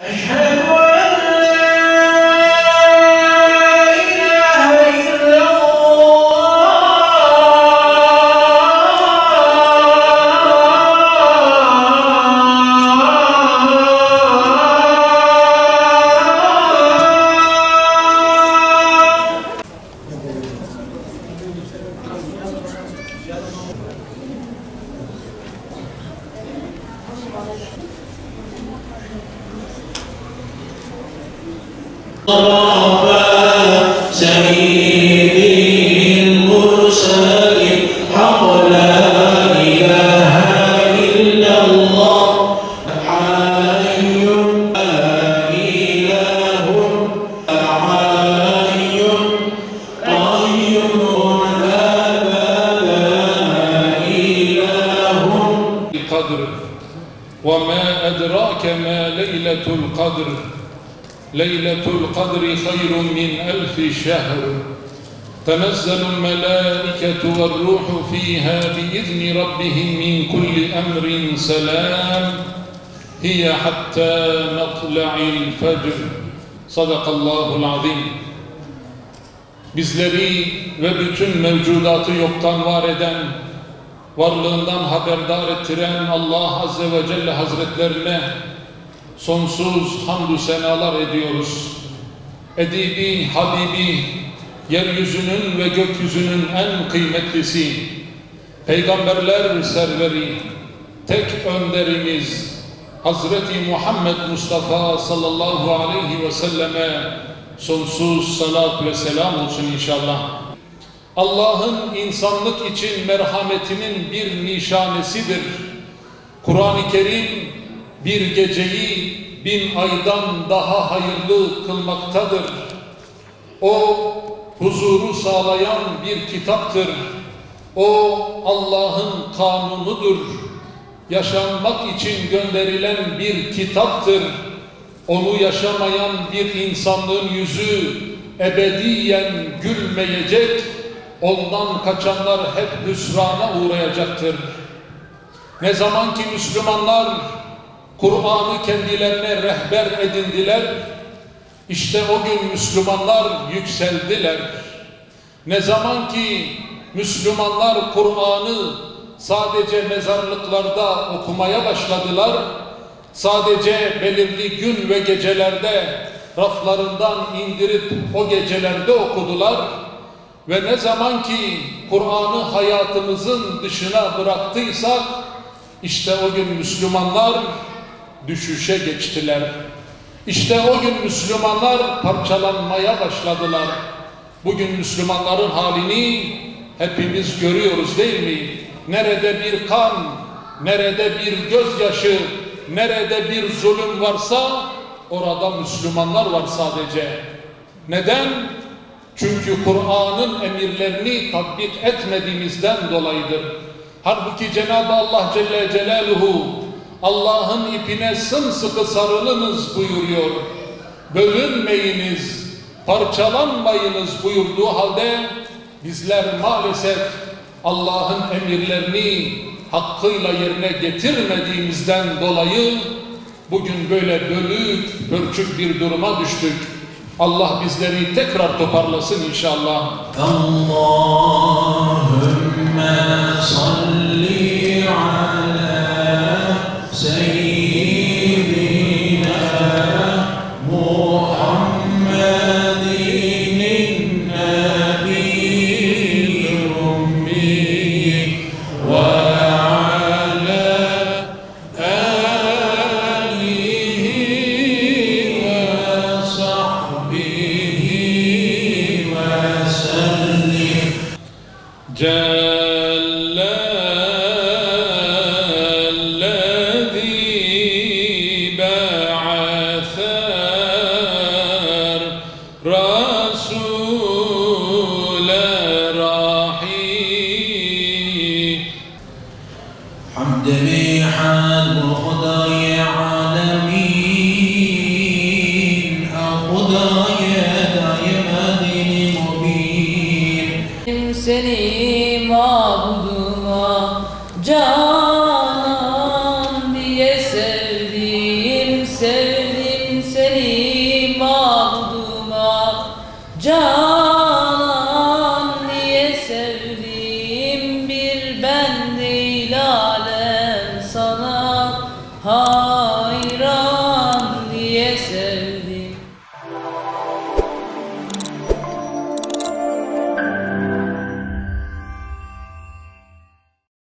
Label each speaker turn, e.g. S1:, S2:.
S1: أشهد أن لا إله إلا سيدي المرسلين حق لا إله إلا الله حي لا إله حي قيوم لا إله
S2: القدر وما أدراك ما ليلة القدر ليلة القدر خير من 1000 شهر تنزل الملائكة والروح فيها بإذن ربهم من كل أمر سلام هي حتى مطلع الفجر. Sadakallahul azim. Bizleri ve bütün mevcudatı yoktan var eden, varlığından haberdar ettiren Allah Azze ve Celle Hazretlerine sonsuz hamdü senalar ediyoruz. Edibi, Habibi, yeryüzünün ve gökyüzünün en kıymetlisi, peygamberler serveri, tek önderimiz Hazreti Muhammed Mustafa sallallahu aleyhi ve selleme sonsuz salat ve selam olsun inşallah. Allah'ın insanlık için merhametinin bir nişanesidir. Kur'an-ı Kerim bir geceyi 1000 aydan daha hayırlı kılmaktadır. O huzuru sağlayan bir kitaptır. O Allah'ın kanunudur. Yaşanmak için gönderilen bir kitaptır. Onu yaşamayan bir insanlığın yüzü ebediyen gülmeyecek. Ondan kaçanlar hep hüsrana uğrayacaktır. Ne zaman ki Müslümanlar Kur'an'ı kendilerine rehber edindiler, işte o gün Müslümanlar yükseldiler. Ne zaman ki Müslümanlar Kur'an'ı sadece mezarlıklarda okumaya başladılar, sadece belirli gün ve gecelerde raflarından indirip o gecelerde okudular ve ne zaman ki Kur'an'ı hayatımızın dışına bıraktıysak, işte o gün Müslümanlar düşüşe geçtiler. İşte o gün Müslümanlar parçalanmaya başladılar. Bugün Müslümanların halini hepimiz görüyoruz değil mi? Nerede bir kan, nerede bir gözyaşı, nerede bir zulüm varsa orada Müslümanlar var sadece. Neden? Çünkü Kur'an'ın emirlerini tatbik etmediğimizden dolayıdır. Halbuki Cenab-ı Allah Celle Celaluhu Allah'ın ipine sımsıkı sarılınız buyuruyor. Bölünmeyiniz, parçalanmayınız buyurduğu halde bizler maalesef Allah'ın emirlerini hakkıyla yerine getirmediğimizden dolayı bugün böyle bölük, pörçük bir duruma düştük. Allah bizleri tekrar toparlasın inşallah.
S1: Allahümme salli ala seyyidina Muhammedin nebiyyil ummi ve ala alihi ve sahbihi ve sellim.
S2: Celle
S3: Ha